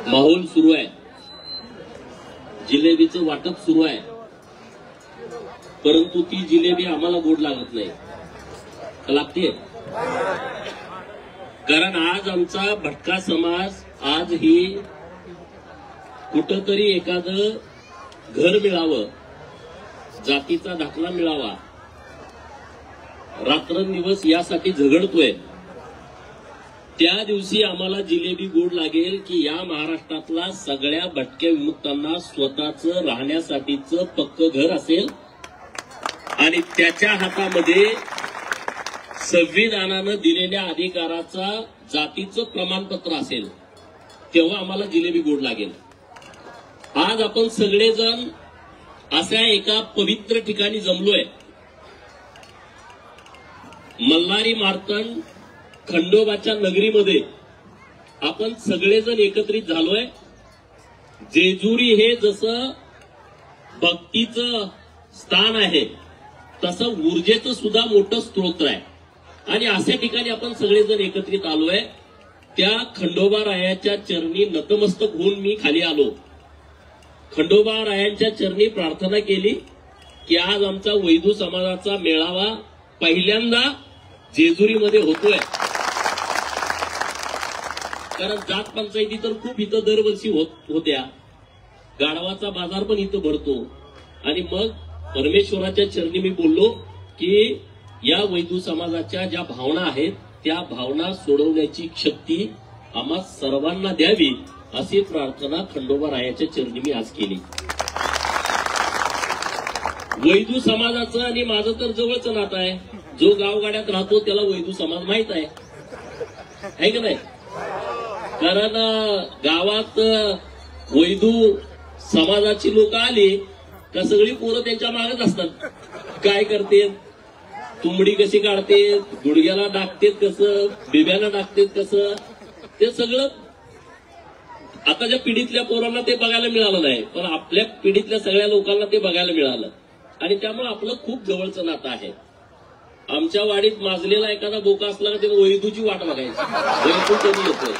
माहोल सुरू आहे, जिलेबीचं वाटप सुरू आहे, परंतु ती जिलेबी आम्हाला गोड लागत नाही, लागते. कारण आज आमचा भटका समाज आजही कुठंतरी एखादं घर मिळावं, जातीचा दाखला मिळावा, रात्रंदिवस यासाठी झगडतोय. त्या दिवशी आम्हाला जिलेबी गोड लागेल की या महाराष्ट्रातला सगळ्या भटक्या विमुक्तांना स्वतःचं राहण्यासाठीचं पक्क घर असेल आणि त्याच्या हातामध्ये संविधानानं दिलेल्या अधिकाराचा जातीचं प्रमाणपत्र असेल, तेव्हा आम्हाला जिलेबी गोड लागेल. आज आपण सगळेजण अशा एका पवित्र ठिकाणी जमलोय. मल्हारी मार्तंड खंडोबाच्या नगरीमध्ये आपण सगळेजण एकत्रित झालोय. जेजुरी हे जसं भक्तीचं स्थान आहे तसं ऊर्जेचं सुद्धा मोठं स्तोत्र आहे आणि अशा ठिकाणी आपण सगळेजण एकत्रित आलोय. त्या खंडोबा रायाच्या चरणी नतमस्तक होऊन मी खाली आलो. खंडोबा रायांच्या चरणी प्रार्थना केली की आज आमचा वैदू समाजाचा मेळावा पहिल्यांदा जेजुरीमध्ये होतोय. कारण जात पंचायती तर खूप इथं दरवर्षी होत्या, गाढवाचा बाजार पण इथं भरतो. आणि मग परमेश्वराच्या चरणी मी बोललो की या वैदू समाजाच्या ज्या भावना आहेत त्या भावना सोडवण्याची शक्ती आम्हा सर्वांना द्यावी, अशी प्रार्थना खंडोबा रायाच्या चरणी मी आज केली. वैदू समाजाचं आणि माझं तर जवळचं नातं आहे. जो गावगाड्यात राहतो त्याला वैदू समाज माहित आहे का नाही? कारण गावात वैदू समाजाची लोक आली का सगळी पोरं त्यांच्या मागच असतात. काय करते, तुंबडी कशी काढते, गुडघ्याला डाकतेत कसं, बिब्याला डाकतेत कसं, ते सगळं आताच्या पिढीतल्या पोरांना ते बघायला मिळालं नाही, पण आपल्या पिढीतल्या सगळ्या लोकांना ते बघायला मिळालं. आणि त्यामुळे आपलं खूप जवळचं नातं आहे. आमच्या वाडीत माजलेला एखादा बोका असला का ते वैदूची वाट बघायची, वैदू कधी येतोय,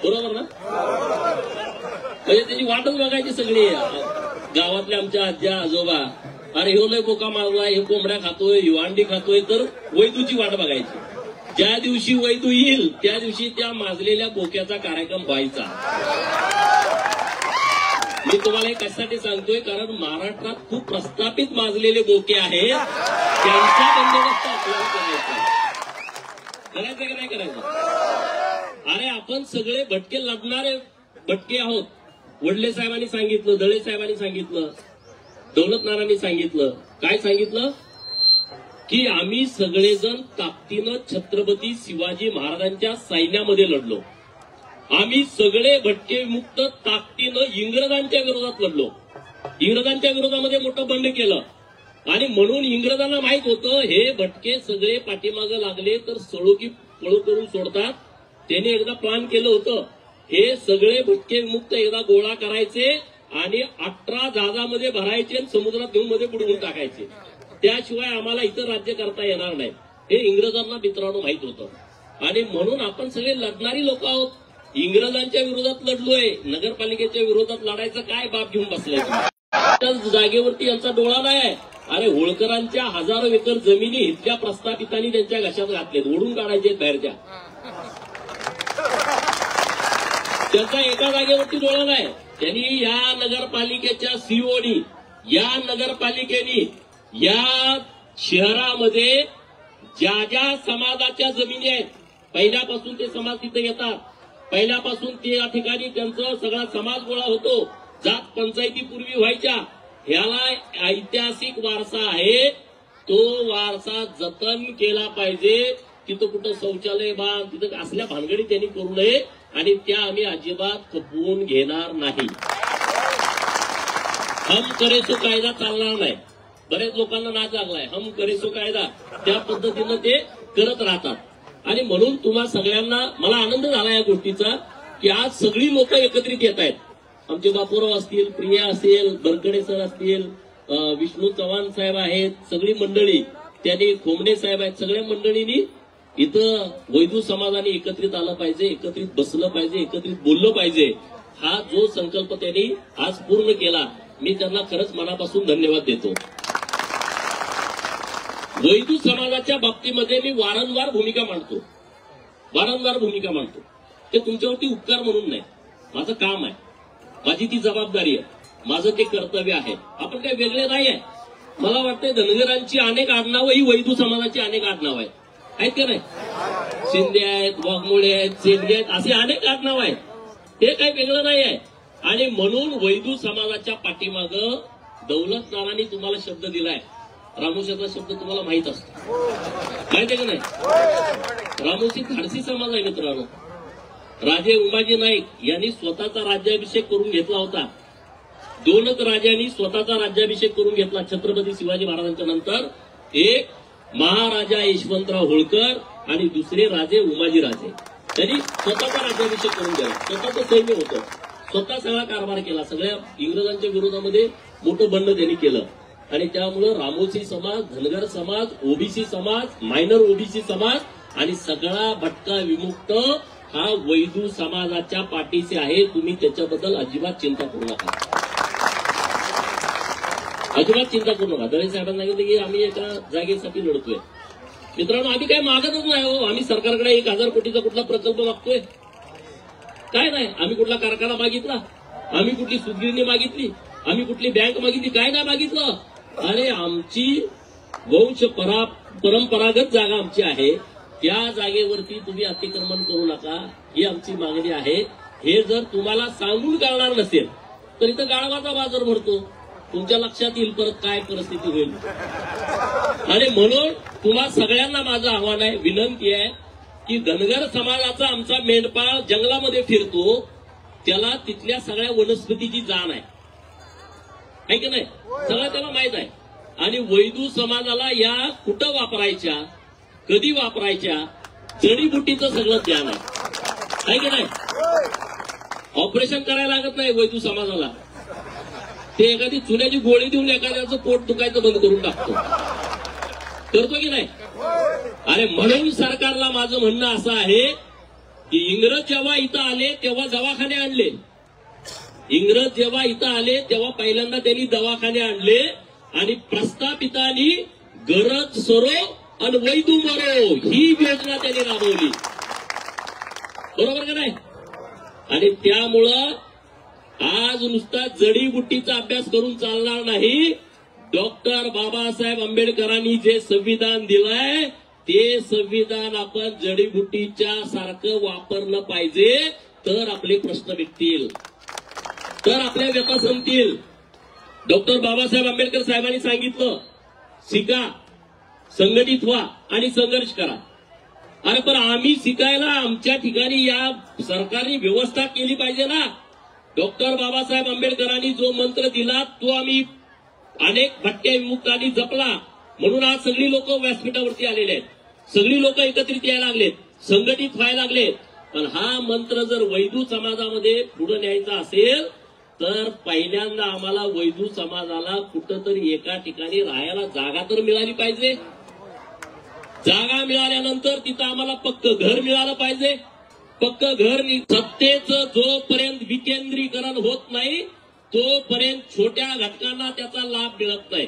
बरोबर ना? म्हणजे त्याची वाटच बघायची सगळी. गावातल्या आमच्या आज्या आजोबा, अरे ह्यो लय बोका मारला, हे कोंबड्या खातोय, ह्यो अंडी खातोय, तर वैदूची वाट बघायची. ज्या दिवशी वैदू येईल त्या दिवशी त्या माजलेल्या बोक्याचा कार्यक्रम व्हायचा. मी तुम्हाला हे कशासाठी सांगतोय, कारण महाराष्ट्रात खूप प्रस्थापित माजलेले बोके आहेत, त्यांचा बंदोबस्त आपल्याला करायचा की नाही करायचं? अरे आपण सगळे भटके लढणारे भटके आहोत. वडले साहेबांनी सांगितलं, दळे साहेबांनी सांगितलं, दौलतनारांनी सांगितलं, काय सांगितलं की आम्ही सगळेजण ताकदीनं छत्रपती शिवाजी महाराजांच्या सैन्यामध्ये लढलो. आम्ही सगळे भटके मुक्त ताकदीनं इंग्रजांच्या विरोधात लढलो. इंग्रजांच्या विरोधामध्ये मोठं बंड केलं आणि म्हणून इंग्रजांना माहित होतं हे भटके सगळे पाठीमागं लागले तर सळू की पळू करून सोडतात. त्याने एकदा प्लॅन केलं होतं, हे सगळे भटके मुक्त एकदा गोळा करायचे आणि 18 जहाजामध्ये भरायचे आणि समुद्रात घेऊन मध्ये बुडवून टाकायचे. त्याशिवाय आम्हाला इथं राज्य करता येणार नाही, हे इंग्रजांना मित्रांनो माहित होतं. आणि म्हणून आपण सगळे लढणारी लोक आहोत. इंग्रजांच्या विरोधात लढलोय, नगरपालिकेच्या विरोधात लढायचं काय बाप घेऊन बसलाय? जागेवरती यांचा डोळा नाही. अरे होळकरांच्या हजारो एकर जमिनी इथल्या प्रस्थापितांनी त्यांच्या घशात घातलेत, ओढून काढायचे बाहेरच्या. त्यांचा एका जागेवरती डोळा नाही. त्यांनी या नगरपालिकेच्या सीओनी, या नगरपालिकेनी या शहरामध्ये ज्या ज्या समाजाच्या जमिनी आहेत, पहिल्यापासून ते समाज तिथे येतात, पहिल्यापासून ते या ठिकाणी त्यांचा सगळा समाज गोळा होतो. जात पंचायती पूर्वी व्हायच्या. ह्याला ऐतिहासिक वारसा आहे, तो वारसा जतन केला पाहिजे. तिथं कुठं शौचालय बांध, तिथं असल्या भानगडी त्यांनी करू नये आणि त्या आम्ही अजिबात खपवून घेणार नाही. हम करे सो कायदा चालणार नाही. बरेच लोकांना नाच लागलाय, हम करे सो कायदा, त्या पद्धतीनं ते करत राहतात. आणि म्हणून तुम्हा सगळ्यांना मला आनंद झाला या गोष्टीचा की आज सगळी लोक एकत्रित येत आहेत. आमचे बापूराव असतील, प्रिया असेल, बरकडे सर असतील, विष्णू चव्हाण साहेब आहेत, सगळी मंडळी, त्यांनी खोमणे साहेब आहेत, सगळ्या मंडळींनी इथं वैदू समाजाने एकत्रित आलं पाहिजे, एकत्रित बसलं पाहिजे, एकत्रित बोललं पाहिजे. हा जो संकल्प त्यांनी आज पूर्ण केला, मी त्यांना खरंच मनापासून धन्यवाद देतो. वैदू समाजाच्या बाबतीमध्ये मी वारंवार भूमिका मांडतो. ते तुमच्यावरती उपकार म्हणून नाही, माझं काम आहे, माझी ती जबाबदारी आहे, माझं ते कर्तव्य आहे. आपण काही वेगळे नाही आहे. मला वाटतंय धनगरांची अनेक आडनावं ही वैदू समाजाची अनेक आडनावं आहेत का नाही? शिंदे आहेत, वाघमोडे आहेत, शेंडगे आहेत, असे अनेक आडनावं आहेत. ते काही वेगळं नाही आहे. आणि म्हणून वैदू समाजाच्या पाठीमागं दौलत नानांनी तुम्हाला शब्द दिलाय. रामोशीचा शब्द तुम्हाला माहित असतो, माहिती आहे का नाही? रामोशी धाडसी समाज आहे मित्रांनो. राजे उमाजी नाईक यांनी स्वतःचा राज्याभिषेक करून घेतला होता. 2च राजांनी स्वतःचा राज्याभिषेक करून घेतला छत्रपती शिवाजी महाराजांच्या नंतर. एक महाराजा यशवंतराव होळकर आणि दुसरे राजे उमाजी राजे. त्यांनी स्वतःचा राज्याभिषेक करून गेला. स्वतःचं सैन्य होतं, स्वतः सगळा कारभार केला. सगळ्या इंग्रजांच्या विरोधामध्ये मोठं बंड त्यांनी केलं. आणि त्यामुळं रामोशी समाज, धनगर समाज, ओबीसी समाज, मायनर ओबीसी समाज आणि सगळा भटका विमुक्त हा वैदू समाजाच्या पाठीशी आहे. तुम्ही त्याच्याबद्दल अजिबात चिंता करू नका, अजिबात चिंता करू नका. दळे साहेबांनी सांगितलं की आम्ही एका जागेसाठी लढतोय. मित्रांनो, आम्ही काही मागतच नाही हो. आम्ही सरकारकडे 1000 कोटीचा कुठला प्रकल्प मागतोय? काय नाही. आम्ही कुठला कारखाना मागितला? आम्ही कुठली सुतगिरणी मागितली? आम्ही कुठली बँक मागितली? काय नाही मागितलं. अरे आमची वंश परंपरागत जागा आमची आहे, त्या जागेवरती तुम्ही अतिक्रमण करू नका, ही आमची मागणी आहे. हे जर तुम्हाला सांगून कळणार नसेल तर इथं गाळवाचा बाजार भरतो, तुमच्या लक्षात येईल परत काय परिस्थिती होईल. आणि म्हणून तुम्हा सगळ्यांना माझं आव्हान आहे, विनंती आहे की धनगर समाजाचा आमचा मेंढपाळ जंगलामध्ये फिरतो, त्याला तिथल्या सगळ्या वनस्पतीची जाण आहे की नाही, सगळं त्याला माहित आहे. आणि वैदू समाजाला या कुठं वापरायच्या, कधी वापरायच्या, जडीबुटीचं सगळं ज्ञान आहे की नाही. ऑपरेशन करायला लागत नाही वैदू समाजाला. ते एखादी चुन्याची गोळी देऊन एखाद्याचं पोट दुखायचं बंद करून टाकतो, करतो की नाही. अरे म्हणून सरकारला माझं म्हणणं असं आहे की इंग्रज जेव्हा इथं आले तेव्हा दवाखाने आणले. इंग्रज जेव्हा इथं आले तेव्हा पहिल्यांदा त्यांनी दवाखाने आणले आणि प्रस्थापितांनी गरज सरो आणि वैदू मरो ही योजना त्यांनी राबवली, बरोबर का नाही. आणि त्यामुळं आज नुसता जडीबुटीचा अभ्यास करून चालणार नाही. डॉक्टर बाबासाहेब आंबेडकरांनी जे संविधान दिलंय ते संविधान आपण जडीबुटीच्या सारखं वापरलं पाहिजे, तर आपले प्रश्न मिटतील, तर आपल्या व्यथा संपतील. डॉक्टर बाबासाहेब आंबेडकर साहेबांनी सांगितलं, शिका, संघटित व्हा आणि संघर्ष करा. अरे पण आम्ही शिकायला आमच्या ठिकाणी या सरकारने व्यवस्था केली पाहिजे ना. डॉक्टर बाबासाहेब आंबेडकरांनी जो मंत्र दिला तो आम्ही अनेक भटक्या विमुक्तांनी जपला, म्हणून आज सगळी लोक व्यासपीठावरती आलेले आहेत, सगळी लोक एकत्रित यायला लागलेत, संघटित व्हायला लागलेत. पण हा मंत्र जर वैदू समाजामध्ये पुढे न्यायचा असेल तर पहिल्यांदा आम्हाला वैदू समाजाला कुठंतरी एका ठिकाणी राहायला जागा तर मिळाली पाहिजे. जागा मिळाल्यानंतर तिथं आम्हाला पक्क घर मिळालं पाहिजे. पक्क घर, सत्तेचं जोपर्यंत विकेंद्रीकरण होत नाही तोपर्यंत छोट्या घटकांना त्याचा लाभ मिळत नाही.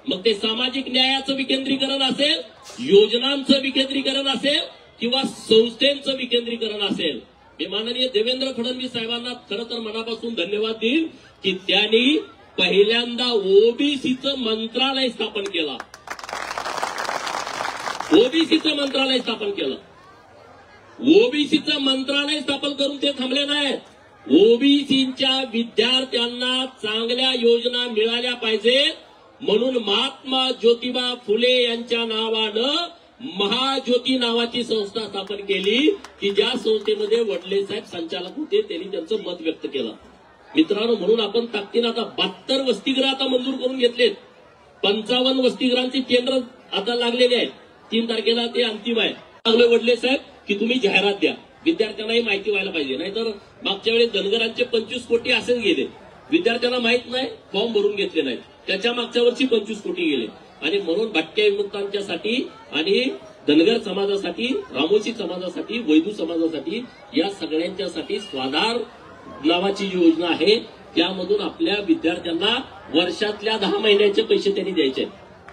मग ते सामाजिक न्यायाचं विकेंद्रीकरण असेल, योजनांचं विकेंद्रीकरण असेल किंवा संस्थेचं विकेंद्रीकरण असेल. मी माननीय देवेंद्र फडणवीस साहेबांना खरं तर मनापासून धन्यवाद देईन की त्यांनी पहिल्यांदा ओबीसीचं मंत्रालय स्थापन केलं. ओबीसीचं मंत्रालय स्थापन केलं. ओबीसीचं मंत्रालय स्थापन करून ते थांबले नाहीत. ओबीसीच्या विद्यार्थ्यांना चांगल्या योजना मिळाल्या पाहिजेत म्हणून महात्मा ज्योतिबा फुले यांच्या नावानं महाज्योती नावाची संस्था स्थापन केली की ज्या संस्थेमध्ये वडले साहेब संचालक होते. त्यांनी त्यांचं मत व्यक्त केलं. मित्रांनो, म्हणून आपण ताकदीनं आता 72 वसतिगृह आता मंजूर करून घेतलेत. 55 वसतिगृहांची केंद्र आता लागलेली आहेत. 3 तारखेला ते अंतिम आहे. चांगले वडले साहेब की तुम्ही जाहिरात द्या, विद्यार्थ्यांनाही माहिती व्हायला पाहिजे. नाहीतर मागच्या वेळेस धनगरांचे 25 कोटी असेच गेले, विद्यार्थ्यांना माहित नाही, फॉर्म भरून घेतले नाहीत. त्याच्या मागच्या वर्षी 25 कोटी गेले. आणि म्हणून भटक्या विमुक्तांच्यासाठी आणि धनगर समाजासाठी, रामोशी समाजासाठी, वैदू समाजासाठी, या सगळ्यांच्यासाठी स्वाधार नावाची जी योजना आहे त्यामधून आपल्या विद्यार्थ्यांना वर्षातल्या 10 महिन्याचे पैसे त्यांनी द्यायचे.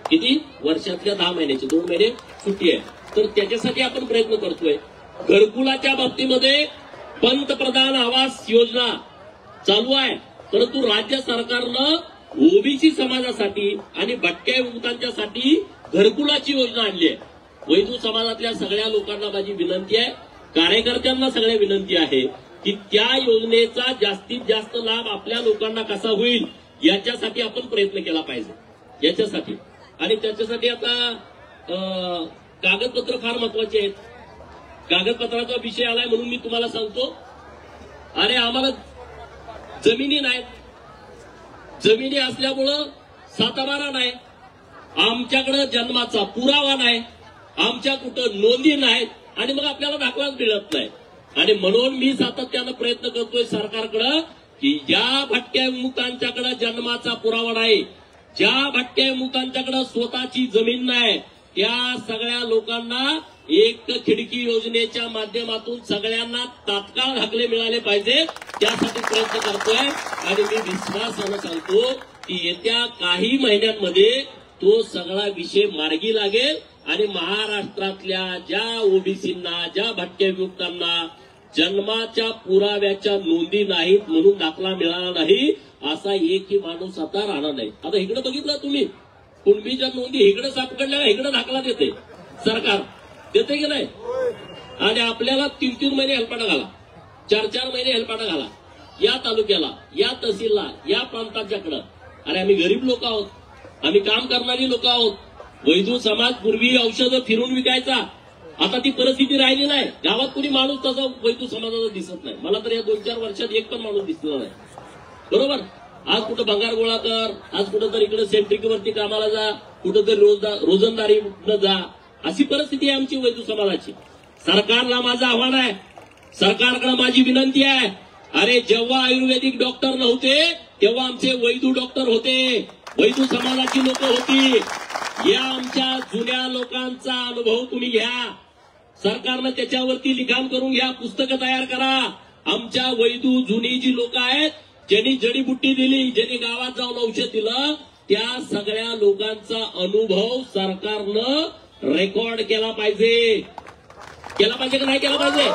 किती? वर्षातल्या 10 महिन्याचे, 2 महिने सुट्टी आहे. तर त्याच्यासाठी आपण प्रयत्न करतोय. घरकुलाच्या बाबतीमध्ये पंतप्रधान आवास योजना चालू आहे, परंतु राज्य सरकारनं ओबीसी समाजासाठी आणि भटक्या युवकांच्यासाठी घरकुलाची योजना आणली आहे. वैदू समाजातल्या सगळ्या लोकांना माझी विनंती आहे, कार्यकर्त्यांना सगळ्या विनंती आहे की त्या योजनेचा जास्तीत जास्त लाभ आपल्या लोकांना कसा होईल याच्यासाठी आपण प्रयत्न केला पाहिजे. याच्यासाठी आणि त्याच्यासाठी आता कागदपत्र फार महत्वाचे आहेत. कागदपत्राचा विषय आलाय म्हणून मी तुम्हाला सांगतो. अरे आम्हाला जमिनी नाहीत, जमिनी असल्यामुळं सातबारा नाही, आमच्याकडे जन्माचा पुरावा नाही, आमच्या कुठं नोंदी नाहीत आणि मग आपल्याला दाखलाच मिळत नाही. आणि म्हणून मी सातत्यानं प्रयत्न करतोय सरकारकडं की ज्या भटक्या विमुक्तांच्याकडे जन्माचा पुरावा नाही, ज्या भटक्या विमुक्तांच्याकडे स्वतःची जमीन नाही, त्या सगळ्या लोकांना एक खिडकी योजनेच्या माध्यमातून सगळ्यांना तात्काळ दाखले मिळाले पाहिजे, त्यासाठी प्रयत्न करतोय. आणि मी विश्वासानं सांगतो की येत्या काही महिन्यांमध्ये तो सगळा विषय मार्गी लागेल आणि महाराष्ट्रातल्या ज्या ओबीसींना, ज्या भटक्या विमुक्तांना जन्माच्या पुराव्याच्या नोंदी नाहीत म्हणून दाखला मिळाला नाही असा एकही माणूस आता राहणार नाही. आता इकडे बघितलं तुम्ही, कुणबीच्या नोंदी इकडे सापडल्या, इकडे दाखला देते सरकार, देते की नाही. आणि आपल्याला 3-3 महिने हेलपाटा घाला, 4-4 महिने हेलपाटा घाला या तालुक्याला, या तहसीलला, या प्रांताच्याकडं. अरे आम्ही गरीब लोक आहोत, आम्ही काम करणारी लोक आहोत. वैदू समाज पूर्वी औषधं फिरून विकायचा, आता ती परिस्थिती राहिली नाही. गावात कुणी माणूस तसा वैदू समाजाचा दिसत नाही. मला तर या 2-4 वर्षात एक पण माणूस दिसला नाही. बरोबर. आज कुठं भंगार गोळा कर, आज कुठं तर इकडे सेंट्रिकवरती कामाला जा, कुठं तरी रोजंदारी न जा, अशी परिस्थिती आहे आमची वैदू समाजाची. सरकारला माझं आव्हान आहे, सरकारकडे माझी विनंती आहे. अरे जेव्हा आयुर्वेदिक डॉक्टर नव्हते तेव्हा आमचे वैदू डॉक्टर होते, वैदू समाजाची लोक होती. या आमच्या जुन्या लोकांचा अनुभव तुम्ही घ्या, सरकारनं त्याच्यावरती लिखाण करून घ्या, पुस्तकं तयार करा. आमच्या वैदू जुनी जी लोक आहेत, ज्यांनी जडीबुट्टी दिली, ज्यांनी गावात जाऊन औषध दिलं, त्या सगळ्या लोकांचा अनुभव सरकारनं रेकॉर्ड केला पाहिजे. केला पाहिजे का नाही केला पाहिजे?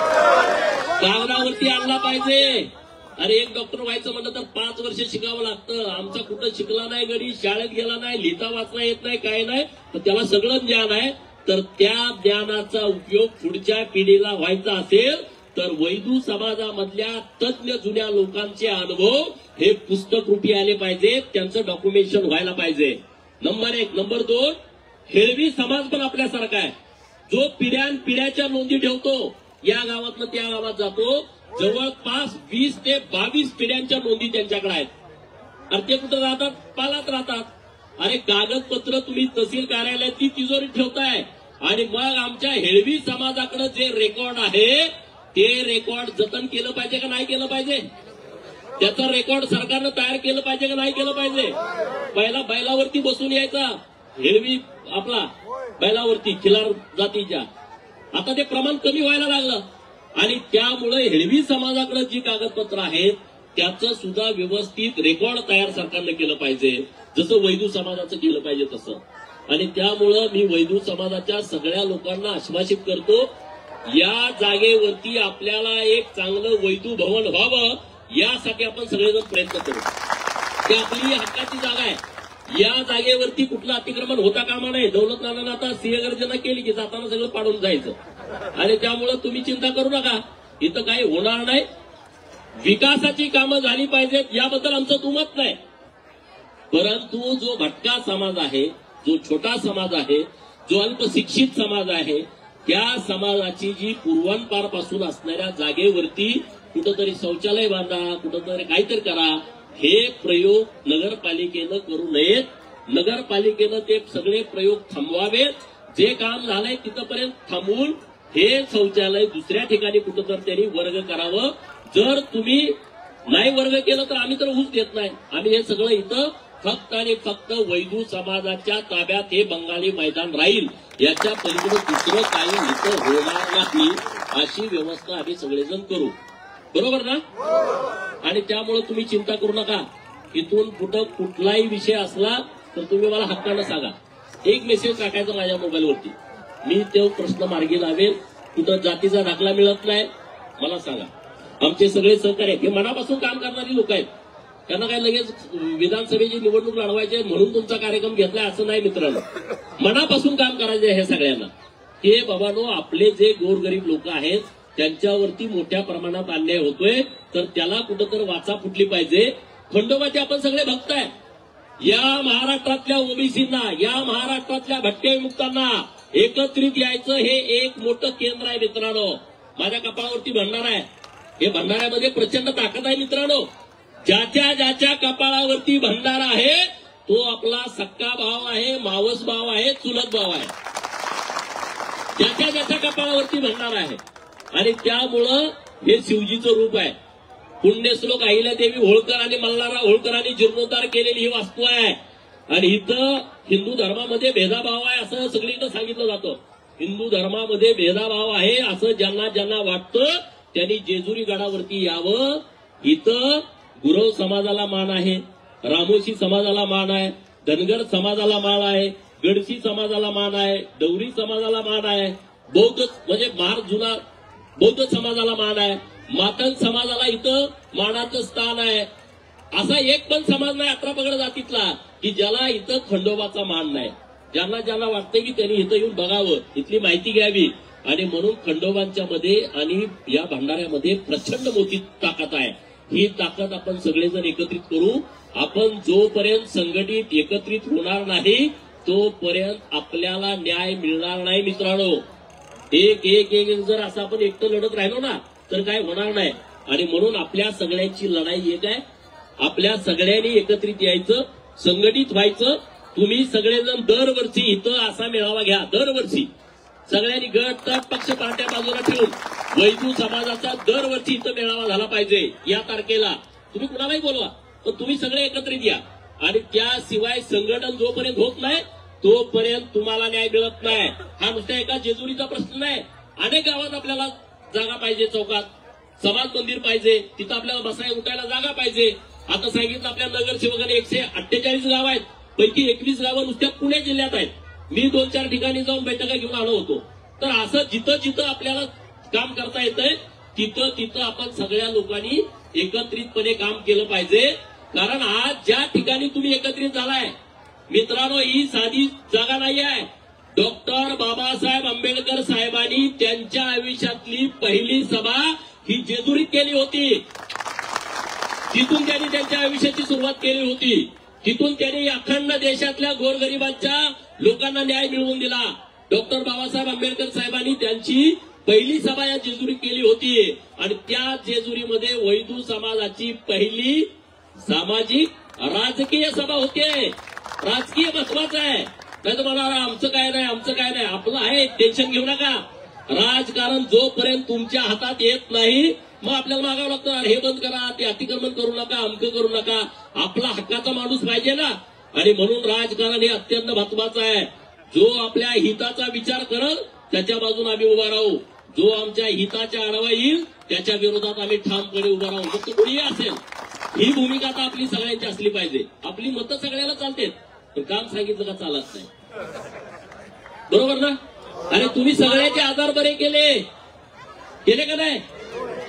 कागदावरती आणला पाहिजे. अरे एक डॉक्टर व्हायचं म्हणलं तर 5 वर्ष शिकावं लागतं. आमचा कुठं शिकला नाही, गडी शाळेत गेला नाही, लिहिता वाचता येत नाही, काय नाही, पण त्याला सगळं ज्ञान आहे. तर त्या ज्ञानाचा उपयोग पुढच्या पिढीला व्हायचा असेल तर वैदू समाजामधल्या तज्ञ जुन्या लोकांचे अनुभव हे पुस्तक रूपी आले पाहिजेत, त्यांचं डॉक्युमेंटेशन व्हायला पाहिजे. नंबर 1. नंबर 2, हेळवी समाज पण आपल्यासारखा आहे, जो पिढ्याच्या नोंदी ठेवतो. या गावातनं त्या गावात जातो, जवळपास 20 ते 22 पिढ्यांच्या नोंदी त्यांच्याकडे आहेत. अरे ते कुठं राहतात? पालात राहतात. अरे कागदपत्र तुम्ही तहसील कार्यालयात ती तिजोरी ठेवताय आणि मग आमच्या हेळवी समाजाकडे जे रेकॉर्ड आहे ते रेकॉर्ड जतन केलं पाहिजे का नाही केलं पाहिजे? त्याचा रेकॉर्ड सरकारनं तयार केलं पाहिजे का नाही केलं पाहिजे? पहिला बैलावरती बसून यायचा हेळवी आपला, बैलावरती खिलार जातीच्या. आता ते प्रमाण कमी व्हायला लागलं आणि त्यामुळे हेळवी समाजाकडे जी कागदपत्र आहेत त्याचं सुद्धा व्यवस्थित रेकॉर्ड तयार सरकारनं केलं पाहिजे, जसं वैदू समाजाचं केलं पाहिजे तसं. आणि त्यामुळं मी वैदू समाजाच्या सगळ्या लोकांना आश्वासित करतो, या जागेवरती आपल्याला एक चांगलं वैदू भवन व्हावं यासाठी आपण सगळेजण प्रयत्न करू. ती आपली हक्काची जागा आहे. या जागेवरती कुठलं अतिक्रमण होता कामा नये. दौलत नानानं आता सिंहगर्जना केली की जाताना सगळं पाडून जायचं. आणि त्यामुळं तुम्ही चिंता करू नका, इथं काही होणार नाही. विकासाची कामं झाली पाहिजेत याबद्दल आमचं दुमत नाही. परंतु जो भटका समाज आहे, जो छोटा समाज आहे, जो अल्पशिक्षित समाज आहे, त्या समाजाची जी पूर्वांपारपासून असणाऱ्या जागेवरती कुठंतरी शौचालय बांधा, कुठंतरी काहीतरी करा, हे प्रयोग नगरपालिकेनं करू नयेत. नगरपालिकेनं ते सगळे प्रयोग थांबवावेत. जे काम झालंय तिथपर्यंत थांबवून हे शौचालय दुसऱ्या ठिकाणी कुठंतरी त्यांनी वर्ग करावं. जर तुम्ही नाही वर्ग केलं तर आम्ही तर ऊस देत नाही, आम्ही हे सगळं इथं फक्त आणि फक्त वैदू समाजाच्या ताब्यात हे बंगाली मैदान राहील. याच्या पलीकडे दुसरं काही इथं होणार नाही. अशी व्यवस्था आम्ही सगळेजण करू. बरोबर ना? आणि त्यामुळे तुम्ही चिंता करू नका. इथून कुठं कुठलाही विषय असला तर तुम्ही मला हक्कानं सांगा. एक मेसेज टाकायचा माझ्या मोबाईलवरती, मी तो प्रश्न मार्गी लावेल. कुठं जातीचा दाखला मिळत नाही मला सांगा. आमचे सगळे सहकार्य हे मनापासून काम करणारी लोक आहेत. त्यांना काय लगेच विधानसभेची निवडणूक लढवायची म्हणून तुमचा कार्यक्रम घेतलाय असं नाही मित्रांनो. मनापासून काम करायचं आहे हे सगळ्यांना. हे बाबांनो, आपले जे गोरगरीब लोक आहेत त्यांच्यावरती मोठ्या प्रमाणात अन्याय होतोय, तर त्याला कुठंतरी वाचा फुटली पाहिजे. खंडोबाचे आपण सगळे भक्त आहे. या महाराष्ट्रातल्या ओबीसींना, या महाराष्ट्रातल्या भटक्या विमुक्तांना एकत्रित यायचं हे एक मोठं केंद्र आहे मित्रांनो. माझ्या कपाळावरती भंडारा आहे. हे भंडाऱ्यामध्ये प्रचंड ताकद आहे मित्रांनो. ज्याच्या ज्याच्या कपाळावरती भंडारा आहे तो आपला सक्का भाव आहे, मावस भाव आहे, चुलत भाव आहे. ज्याच्या ज्याच्या कपाळावरती भंडारा आहे. आणि त्यामुळं हे शिवजीचं रूप आहे. पुण्यश्लोक अहिल्यादेवी होळकर आणि मल्हारराव होळकरांनी जीर्णोद्धार केलेली ही वास्तू आहे. आणि इथं हिंदू धर्मामध्ये भेदाभाव आहे असं सगळीकडे सांगितलं जातं. हिंदू धर्मामध्ये भेदाभाव आहे असं ज्यांना ज्यांना वाटतं त्यांनी जेजुरी गडावरती यावं. इथं गुरव समाजाला मान आहे, रामोशी समाजाला मान आहे, धनगर समाजाला मान आहे, गडसी समाजाला मान आहे, डवरी समाजाला मान आहे, बौद्ध म्हणजे मार जुना बौद्ध समाजाला मान आहे, मातंग समाजाला इथं मानाचं स्थान आहे. असा एक पण समाज नाही 18 पगड जातीतला की ज्याला इथं खंडोबाचा मान नाही. ज्यांना ज्यांना वाटतं की त्यांनी इथं येऊन बघावं, इथली माहिती घ्यावी. आणि म्हणून खंडोबांच्या मध्ये आणि या भंडाऱ्यामध्ये प्रचंड मोठी ताकद आहे. ही ताकद आपण सगळेजण एकत्रित करू. आपण जोपर्यंत संघटित एकत्रित होणार नाही तोपर्यंत आपल्याला न्याय मिळणार नाही मित्रांनो. एक एक एक जर असं आपण एकटं लढत राहिलो ना तर काय होणार नाही. आणि म्हणून आपल्या सगळ्यांची लढाई एक आहे. आपल्या सगळ्यांनी एकत्रित यायचं, संघटित व्हायचं. तुम्ही सगळेजण दरवर्षी इथं असा मेळावा घ्या. दरवर्षी सगळ्यांनी गट तट पक्ष पार्ट्या बाजूला ठेवून वैदू समाजाचा दरवर्षी इथं मेळावा झाला पाहिजे. या तारखेला तुम्ही कुणालाही बोलवा पण तुम्ही सगळे एकत्रित या. आणि त्याशिवाय संघटन जोपर्यंत होत नाही तोपर्यंत तुम्हाला न्याय मिळत नाही. हा नुसता एका जेजुरीचा प्रश्न नाही. अनेक गावात आपल्याला जागा पाहिजे, चौकात समाज मंदिर पाहिजे, तिथं आपल्याला बसायला उठायला जागा पाहिजे. आता सांगितलं आपल्या नगरसेवकाने 148 गाव आहेत, पैकी 21 गावं नुसत्या पुणे जिल्ह्यात आहेत. मी 2-4 ठिकाणी जाऊन बैठका घेऊन आलो होतो. तर असं जिथं जिथं आपल्याला काम करता येतंय तिथं तिथं आपण सगळ्या लोकांनी एकत्रितपणे काम केलं पाहिजे. कारण आज ज्या ठिकाणी तुम्ही एकत्रित झालाय मित्रांनो, ही साधी जागा नाही आहे. डॉक्टर बाबासाहेब आंबेडकर साहेबांनी त्यांच्या आयुष्यातली पहिली सभा ही जेजुरीत केली होती. तिथून त्यांनी त्यांच्या आयुष्याची सुरुवात केली होती. तिथून त्यांनी अखंड देशातल्या गोरगरिबांच्या लोकांना न्याय मिळवून दिला. डॉक्टर बाबासाहेब आंबेडकर साहेबांनी त्यांची पहिली सभा या जेजुरीत केली होती. आणि त्या जेजुरीमध्ये वैदू समाजाची पहिली सामाजिक राजकीय सभा होते. राजकीय महत्वाचं आहे. नाही तर मला आमचं काय नाही, आमचं काय नाही, आपलं आहे, टेन्शन घेऊ नका. राजकारण जोपर्यंत तुमच्या हातात येत नाही मग आपल्याला मागावं लागतं. हे बंद करा, ते अतिक्रमण करू नका, अमकं करू नका. आपला हक्काचा माणूस पाहिजे ना. आणि म्हणून राजकारण हे अत्यंत महत्वाचं आहे. जो आपल्या हिताचा विचार करल त्याच्या बाजूने आम्ही उभा राहू. जो आमच्या हिताच्या आडवा येईल त्याच्या विरोधात आम्ही ठामपणे उभा राहू. फक्त कोणीही असेल. ही भूमिका आता आपली सगळ्यांची असली पाहिजे. आपली मतं सगळ्याला चालते पण काम सांगितलं का चालत नाही. बरोबर ना? अरे तुम्ही सगळ्याचे आजार बरे केले का नाही?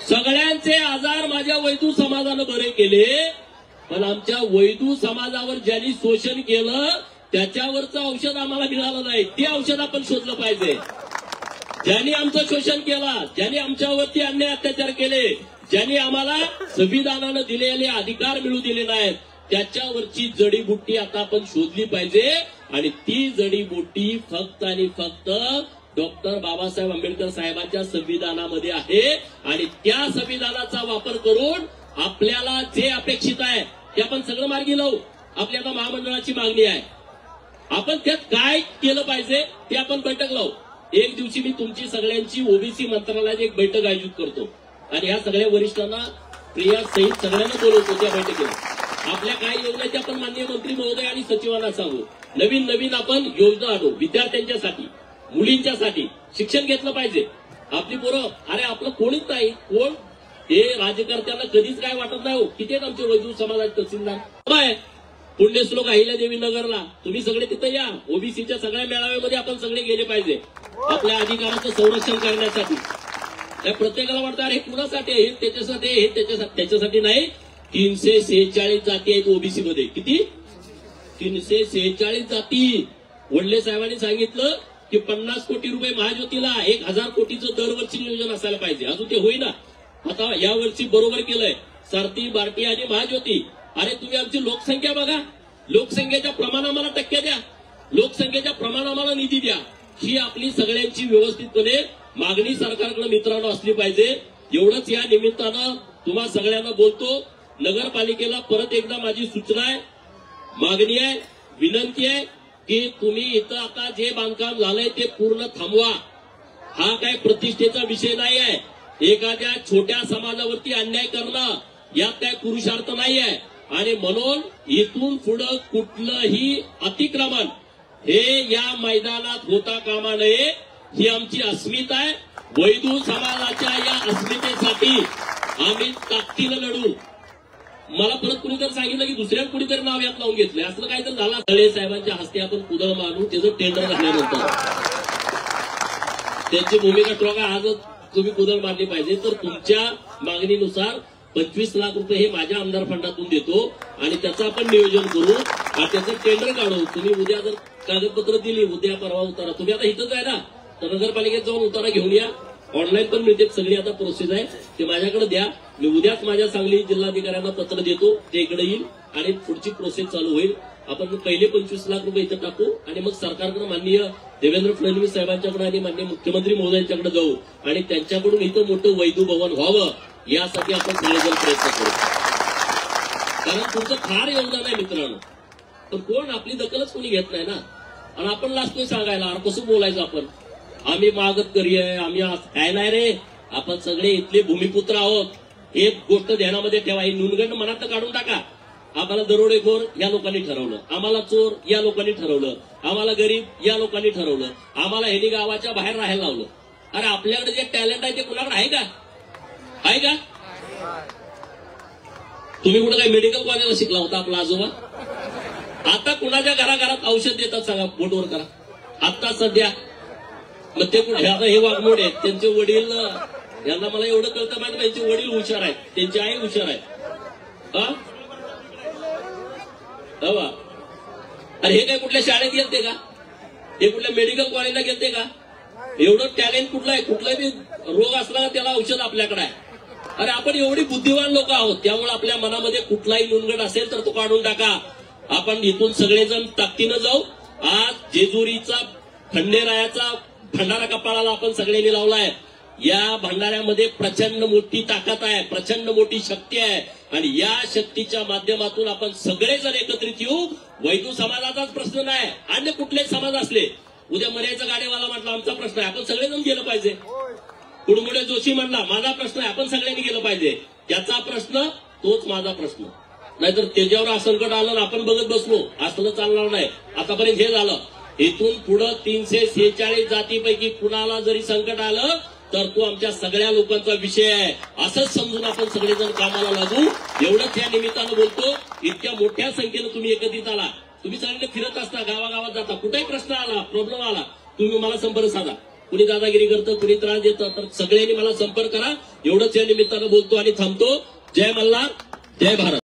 सगळ्यांचे आजार माझ्या वैदू समाजानं बरे केले. पण आमच्या वैदू समाजावर ज्यांनी शोषण केलं त्याच्यावरचं औषध आम्हाला मिळालं नाही. ते औषध आपण शोधलं पाहिजे. ज्यांनी आमचं शोषण केलं, ज्यांनी आमच्यावरती अन्याय अत्याचार केले, ज्यांनी आम्हाला संविधानानं दिलेले अधिकार मिळू दिले नाहीत त्याच्यावरची जडीबुटी आता आपण शोधली पाहिजे. आणि ती जडीबुटी फक्त आणि फक्त डॉक्टर बाबासाहेब आंबेडकर साहेबांच्या संविधानामध्ये आहे. आणि त्या संविधानाचा वापर करून आपल्याला जे अपेक्षित आहे ते आपण सगळं मार्गी लावू. आपली आता महामंडळाची मागणी आहे. आपण त्यात काय केलं पाहिजे ते आपण बैठक लावू. एक दिवशी मी तुमची सगळ्यांची ओबीसी मंत्रालयात एक बैठक आयोजित करतो आणि ह्या सगळ्या वरिष्ठांना प्रिया सहित सगळ्यांना बोलवतो त्या बैठकीला. आपल्या काय योजना त्या आपण माननीय मंत्री महोदय आणि सचिवांना सांगू. नवीन नवीन आपण योजना आणू विद्यार्थ्यांच्यासाठी, मुलींच्यासाठी. शिक्षण घेतलं पाहिजे. आपली पोरं, अरे आपलं कोणीच नाही, कोण हे राजकर्त्यांना कधीच काय वाटत नाही हो. किती आहेत आमचे वैद्य समाजाचे तहसीलदार, काय पुण्यश्लोक अहिल्यादेवी नगरला, तुम्ही सगळे तिथे या. ओबीसीच्या सगळ्या मेळाव्यामध्ये आपण सगळे गेले पाहिजे आपल्या अधिकाराचं संरक्षण करण्यासाठी. प्रत्येकाला वाटतं अरे कुणासाठी हे त्याच्यासाठी, हे त्याच्यासाठी नाही. 346 जाती आहेत ओबीसी मध्ये. किती? 346 जाती. वडले साहेबांनी सांगितलं की 50 कोटी रुपये महाज्योतीला, 1000 कोटीचं दरवर्षी नियोजन असायला पाहिजे. अजून ते होईना. आता यावर्षी बरोबर केलंय. सारथी, बार्टी आणि महाज्योती. अरे तुम्ही आमची लोकसंख्या बघा. लोकसंख्येच्या प्रमाणाला टक्के द्या, लोकसंख्येच्या प्रमाणाला निधी द्या. ही आपली सगळ्यांची व्यवस्थितपणे मागणी सरकारकडे मित्रांनो असली पाहिजे. एवढंच या निमित्तानं तुम्हा सगळ्यांना बोलतो. नगरपालिकेला परत एकदा माझी सूचना आहे, मागणी आहे, विनंती आहे की तुम्ही इथं आता जे बांधकाम झालंय ते पूर्ण थांबवा. हा काय प्रतिष्ठेचा विषय नाही आहे. एखाद्या छोट्या समाजावरती अन्याय करणं यात काय पुरुषार्थ नाही आहे. आणि म्हणून इथून पुढं कुठलंही अतिक्रमण हे या मैदानात होता कामा नये. ही आमची अस्मिता आहे. वैदू समाजाच्या या अस्मितेसाठी आम्ही ताकदीनं लढू. मला परत कुणीतरी सांगितलं की दुसऱ्या कुणीतरी नाव यात लावून घेतलंय. असलं काय तर झालं. तळे साहेबांच्या हस्ते आपण कुदळ मानू. त्याचं टेंडर झाल्यानंतर त्यांची भूमिका ठोका. आजच तुम्ही कुदळ मारली पाहिजे. तर तुमच्या मागणीनुसार 25 लाख रुपये हे माझ्या आमदार फंडातून देतो आणि त्याचं आपण नियोजन करू आणि त्याचं टेंडर काढू. तुम्ही उद्या जर कागदपत्र दिली, उद्या परवा उतारा, तुम्ही आता इथंच आहे ना, तर नगरपालिकेत जाऊन उतारा घेऊन या. ऑनलाईन पण मिळते, सगळी आता प्रोसेस आहे. ते माझ्याकडे द्या. मी उद्याच माझ्या सांगली जिल्हाधिकाऱ्यांना पत्र देतो. ते इकडे येईल आणि पुढची प्रोसेस चालू होईल. आपण पहिले 25 लाख रुपये इथं टाकू आणि मग सरकारकडे माननीय देवेंद्र फडणवीस साहेबांच्याकडे आणि माननीय मुख्यमंत्री महोदयांच्याकडे जाऊ आणि त्यांच्याकडून इथं मोठं वैदू भवन व्हावं यासाठी आपण सगळेजण प्रयत्न करू. कारण तुमचं फार योगदान आहे मित्रांनो. पण कोण आपली दखलच कोणी घेत नाही ना. आणि आपण लागतोय सांगायला, अरे कसं बोलायचं आपण, आम्ही मागत करी आहे, आम्ही काय नाही रे. आपण सगळे इथले भूमिपुत्र आहोत. एक गोष्ट ध्यानामध्ये ठेवा. ही नुनगंड मनात काढून टाका. आम्हाला दरोडेखोर या लोकांनी ठरवलं, आम्हाला चोर या लोकांनी ठरवलं, आम्हाला गरीब या लोकांनी ठरवलं, आम्हाला हेनी गावाच्या बाहेर राहायला लावलं. अरे आपल्याकडे जे टॅलेंट आहे ते कुणाकडे आहे का? आहे का? तुम्ही कुठं काही मेडिकल कॉलेजला शिकला होता आपला आजोबा? आता कुणाच्या घराघरात औषध देतात सांगा, बोटवर करा. आता सध्या मग ते कुठे, आता हे वाघमोडे आहेत, त्यांचे वडील, यांना मला एवढं कळतं माहिती, त्यांचे वडील हुशार आहेत, त्यांची आई हुशार आहे. अरे हे काय कुठल्या शाळेत गेलते का? हे कुठल्या मेडिकल कॉलेजला गेलते का? एवढं टॅलेंट कुठलं आहे? कुठलाही रोग असला का त्याला औषध आपल्याकडे आहे. अरे आपण एवढी बुद्धिवान लोक आहोत. त्यामुळे आपल्या मनामध्ये कुठलाही नुनगड असेल तर तो काढून टाका. आपण इथून सगळेजण ताकदीनं जाऊ. आज जेजुरीचा खंडेरायाचा भंडारा कपाळाला आपण सगळ्यांनी लावलाय. या भंडाऱ्यामध्ये प्रचंड मोठी ताकद आहे, प्रचंड मोठी शक्ती आहे आणि या शक्तीच्या माध्यमातून आपण सगळेजण एकत्रित येऊ. वैदू समाजाचाच प्रश्न नाही, अन्य कुठलेच समाज असले. उद्या मर्याचा गाडेवाला म्हटला आमचा प्रश्न आहे, आपण सगळेजण गेलं पाहिजे. कुडमुडे जोशी म्हणला माझा प्रश्न आहे, आपण सगळ्यांनी गेलं पाहिजे. त्याचा प्रश्न तोच माझा प्रश्न. नाहीतर त्याच्यावर संकट आलं आपण बघत बसलो, असलं चालणार नाही. आतापर्यंत हे झालं. इथून पुढं 346 जातीपैकी कुणाला जरी संकट आलं तर तो आमच्या सगळ्या लोकांचा विषय आहे, असंच समजून आपण सगळेजण कामाला लागू. एवढंच या निमित्तानं बोलतो. इतक्या मोठ्या संख्येनं तुम्ही एकत्रित आला. तुम्ही सगळ्यांना फिरत असता, गावागावात जाता, कुठेही प्रश्न आला, प्रॉब्लेम आला, तुम्ही मला संपर्क साधा. कुणी दादागिरी करतं, कुणी त्रास देतं, तर सगळ्यांनी मला संपर्क करा. एवढंच या निमित्तानं बोलतो आणि थांबतो. जय मल्हार, जय भारत.